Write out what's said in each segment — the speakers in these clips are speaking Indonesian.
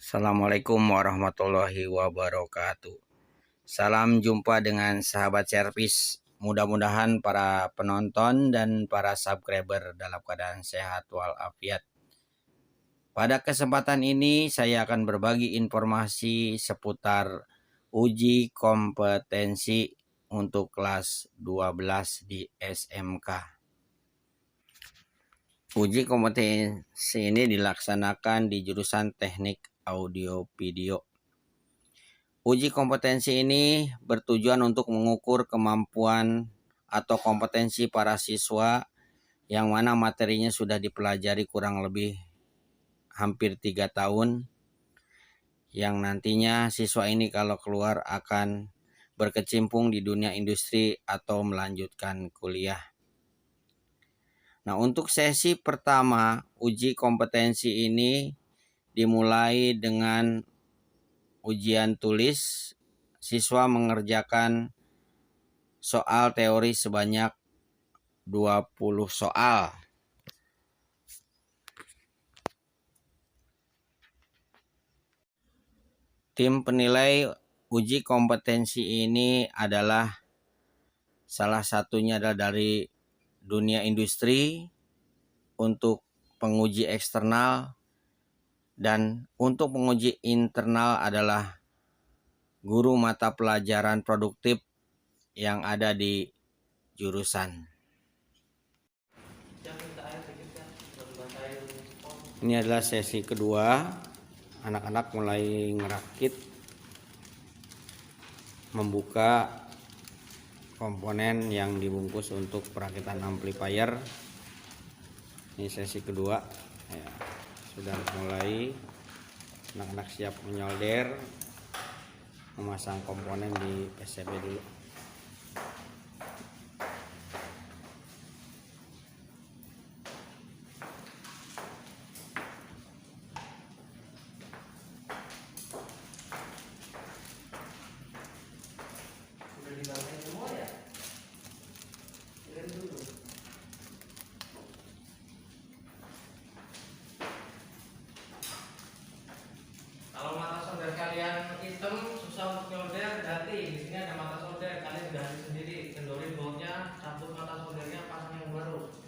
Assalamualaikum warahmatullahi wabarakatuh. Salam jumpa dengan sahabat servis. Mudah-mudahan para penonton dan para subscriber dalam keadaan sehat walafiat. Pada kesempatan ini saya akan berbagi informasi seputar uji kompetensi untuk kelas 12 di SMK. Uji kompetensi ini dilaksanakan di jurusan Teknik Audio Video. Uji kompetensi ini bertujuan untuk mengukur kemampuan atau kompetensi para siswa yang mana materinya sudah dipelajari kurang lebih hampir 3 tahun, yang nantinya siswa ini kalau keluar akan berkecimpung di dunia industri atau melanjutkan kuliah. Nah, untuk sesi pertama uji kompetensi ini dimulai dengan ujian tulis. Siswa mengerjakan soal teori sebanyak 20 soal. Tim penilai uji kompetensi ini adalah salah satunya adalah dari dunia industri untuk penguji eksternal, dan untuk penguji internal adalah guru mata pelajaran produktif yang ada di jurusan. Ini adalah sesi kedua. Anak-anak mulai ngerakit, membuka komponen yang dibungkus untuk perakitan amplifier. Ini sesi kedua ya, sudah mulai. Anak-anak siap menyolder, memasang komponen di PCB dulu. Kalau mata solder kalian hitam susah untuk nyolder, ganti. Di sini ada mata solder, kalian ganti sendiri. Kendori boltnya, cabut mata soldernya, pasang yang baru.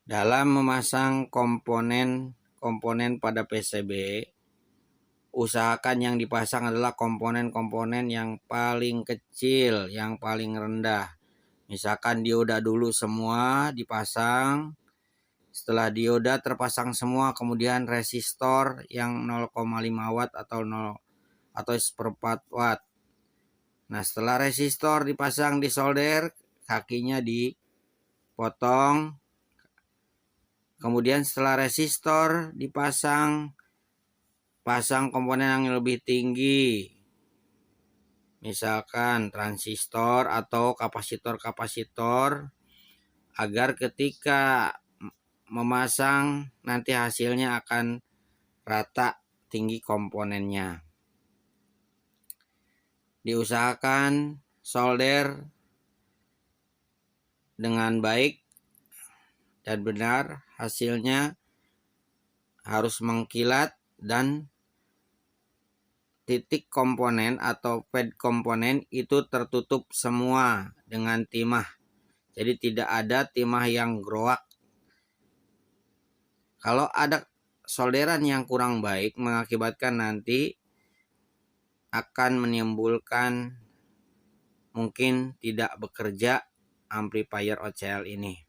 Dalam memasang komponen pada PCB, usahakan yang dipasang adalah komponen-komponen yang paling kecil, yang paling rendah. Misalkan dioda dulu semua dipasang. Setelah dioda terpasang semua, kemudian resistor yang 0,5 watt atau seperempat watt. Nah, setelah resistor dipasang di solder, kakinya dipotong. Kemudian setelah resistor dipasang, pasang komponen yang lebih tinggi. Misalkan transistor atau kapasitor-kapasitor, agar ketika memasang nanti hasilnya akan rata tinggi komponennya. Diusahakan solder dengan baik dan benar, hasilnya harus mengkilat dan titik komponen atau pad komponen itu tertutup semua dengan timah. Jadi tidak ada timah yang groak. Kalau ada solderan yang kurang baik, mengakibatkan nanti akan menimbulkan mungkin tidak bekerja amplifier OCL ini.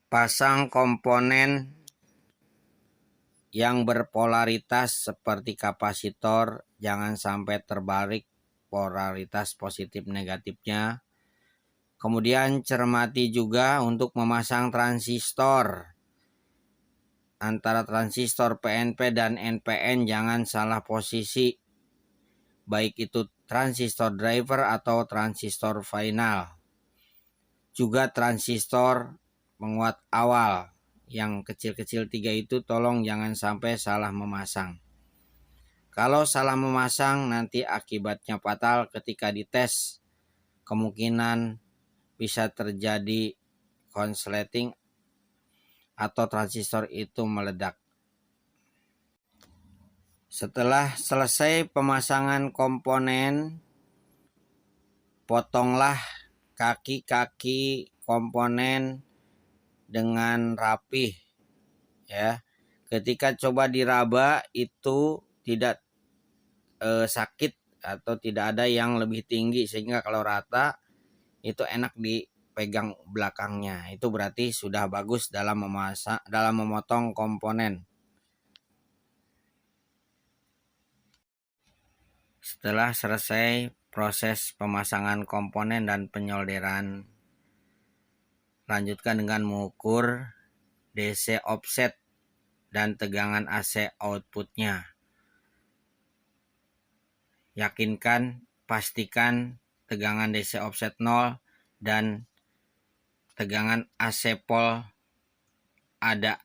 Pasang komponen yang berpolaritas seperti kapasitor, jangan sampai terbalik polaritas positif negatifnya. Kemudian cermati juga untuk memasang transistor. Antara transistor PNP dan NPN jangan salah posisi, baik itu transistor driver atau transistor final. Juga transistor penguat awal yang kecil-kecil 3 itu tolong jangan sampai salah memasang. Kalau salah memasang nanti akibatnya fatal ketika dites. Kemungkinan bisa terjadi konsleting atau transistor itu meledak. Setelah selesai pemasangan komponen, potonglah kaki-kaki komponen dengan rapih ya. Ketika coba diraba itu tidak sakit atau tidak ada yang lebih tinggi, sehingga kalau rata itu enak dipegang belakangnya. Itu berarti sudah bagus dalam memotong komponen. Setelah selesai proses pemasangan komponen dan penyolderan, lanjutkan dengan mengukur DC offset dan tegangan AC outputnya. Pastikan tegangan DC offset 0 dan tegangan AC pole ada.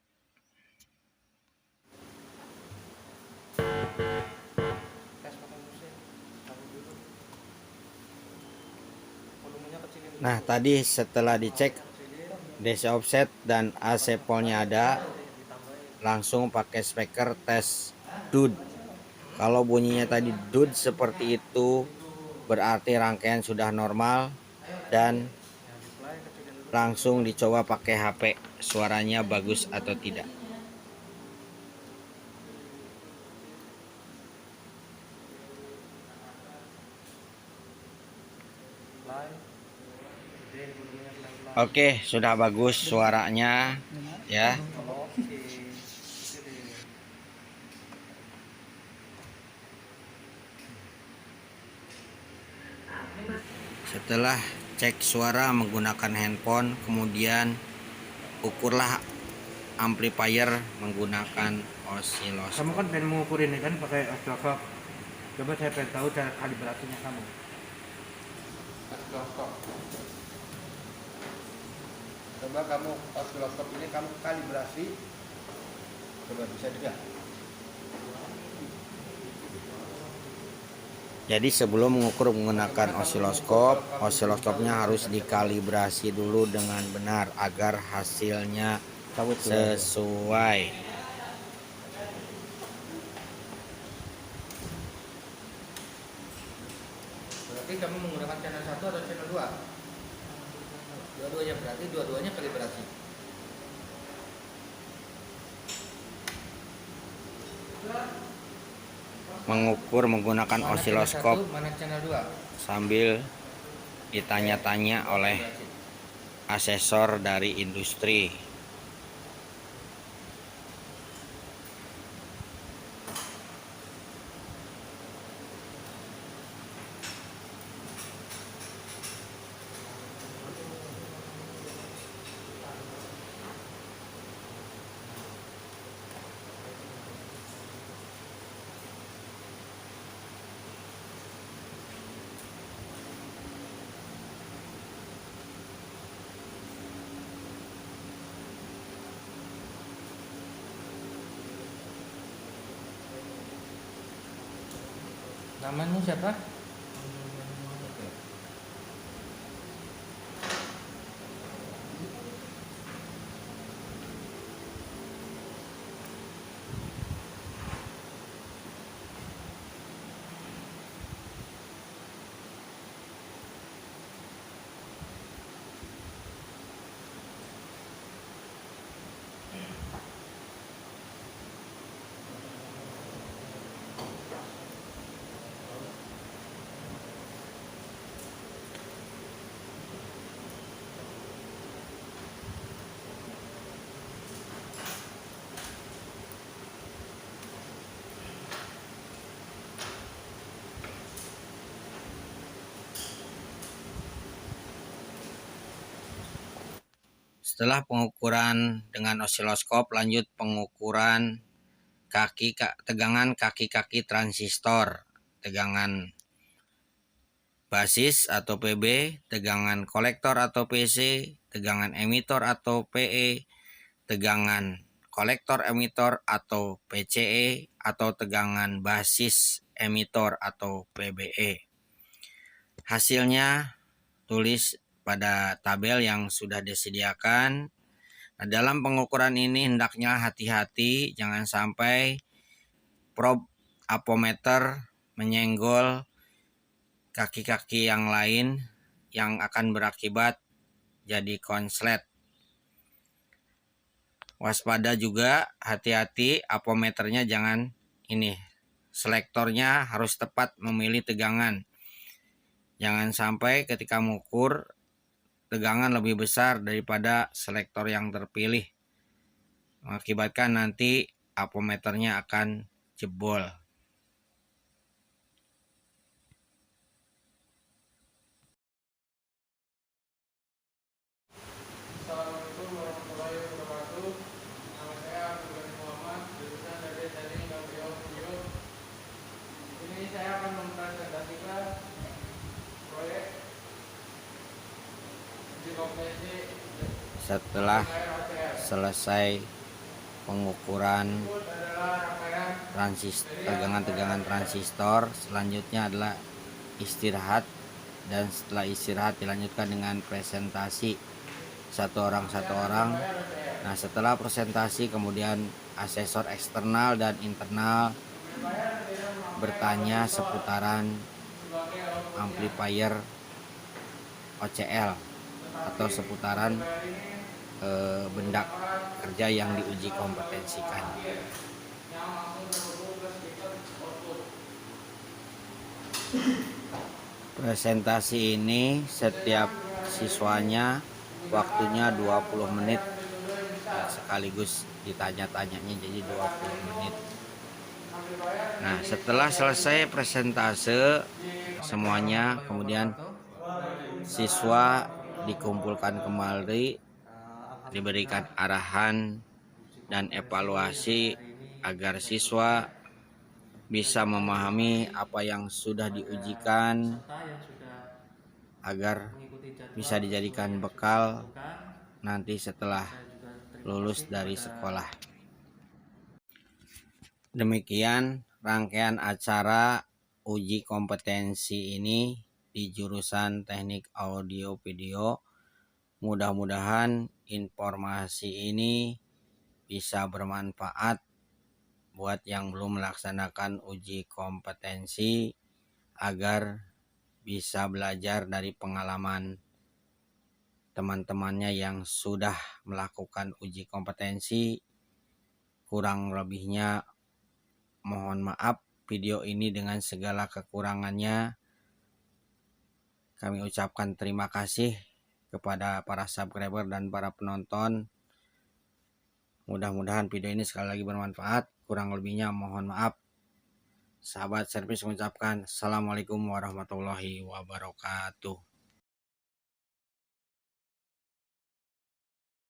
Nah, tadi setelah dicek DC offset dan AC pole-nya ada, langsung pakai speaker tes DUD. Kalau bunyinya tadi DUD seperti itu, berarti rangkaian sudah normal, dan langsung dicoba pakai HP, suaranya bagus atau tidak. Oke, sudah bagus suaranya ya. Setelah cek suara menggunakan handphone, kemudian ukurlah amplifier menggunakan osiloskop. Kamu kan pengen mengukur ini kan pakai osiloskop. Coba saya pengen tahu cara kalibrasinya kamu. Osiloskop. Coba kamu osiloskop ini kamu kalibrasi. Coba bisa juga. Jadi sebelum mengukur menggunakan osiloskopnya harus dikalibrasi dulu dengan benar agar hasilnya sesuai. Berarti kamu menggunakan channel 1 atau channel 2? Dua-duanya, berarti dua-duanya kalibrasi. Mengukur menggunakan osiloskop mana channel 2? sambil ditanya-tanya oleh asesor dari industri. Namanya siapa? Setelah pengukuran dengan osiloskop, lanjut pengukuran tegangan kaki-kaki transistor, tegangan basis atau PB, tegangan kolektor atau PC, tegangan emitor atau PE, tegangan kolektor emitor atau PCE, atau tegangan basis emitor atau PBE. Hasilnya tulis pada tabel yang sudah disediakan. Nah, dalam pengukuran ini hendaknya hati-hati, jangan sampai probe apometer menyenggol kaki-kaki yang lain yang akan berakibat jadi konslet. Waspada juga, hati-hati apometernya jangan selektornya harus tepat memilih tegangan. Jangan sampai ketika mengukur tegangan lebih besar daripada selektor yang terpilih, mengakibatkan nanti apometernya akan jebol. Assalamualaikum warahmatullahi wabarakatuh. Nama saya Abdul Muhammad, jurusan dari Teknik Gabriel Studio. Ini saya akan mempresentasikan proyek uji kompresi Setelah selesai pengukuran tegangan transistor, selanjutnya adalah istirahat, dan setelah istirahat dilanjutkan dengan presentasi satu orang. Nah, setelah presentasi kemudian asesor eksternal dan internal bertanya seputaran amplifier OCL atau seputaran benda kerja yang diuji kompetensikan. Presentasi ini setiap siswanya waktunya 20 menit, sekaligus ditanya-tanyanya jadi 20 menit. Nah, setelah selesai presentase semuanya, kemudian siswa dikumpulkan kembali, diberikan arahan dan evaluasi agar siswa bisa memahami apa yang sudah diujikan agar bisa dijadikan bekal nanti setelah lulus dari sekolah. Demikian rangkaian acara uji kompetensi ini di jurusan Teknik Audio Video. Mudah-mudahan informasi ini bisa bermanfaat buat yang belum melaksanakan uji kompetensi, agar bisa belajar dari pengalaman teman-temannya yang sudah melakukan uji kompetensi. Kurang lebihnya mohon maaf. Video ini dengan segala kekurangannya kami ucapkan terima kasih kepada para subscriber dan para penonton. Mudah-mudahan video ini sekali lagi bermanfaat. Kurang lebihnya mohon maaf. Sahabat servis mengucapkan Assalamualaikum warahmatullahi wabarakatuh.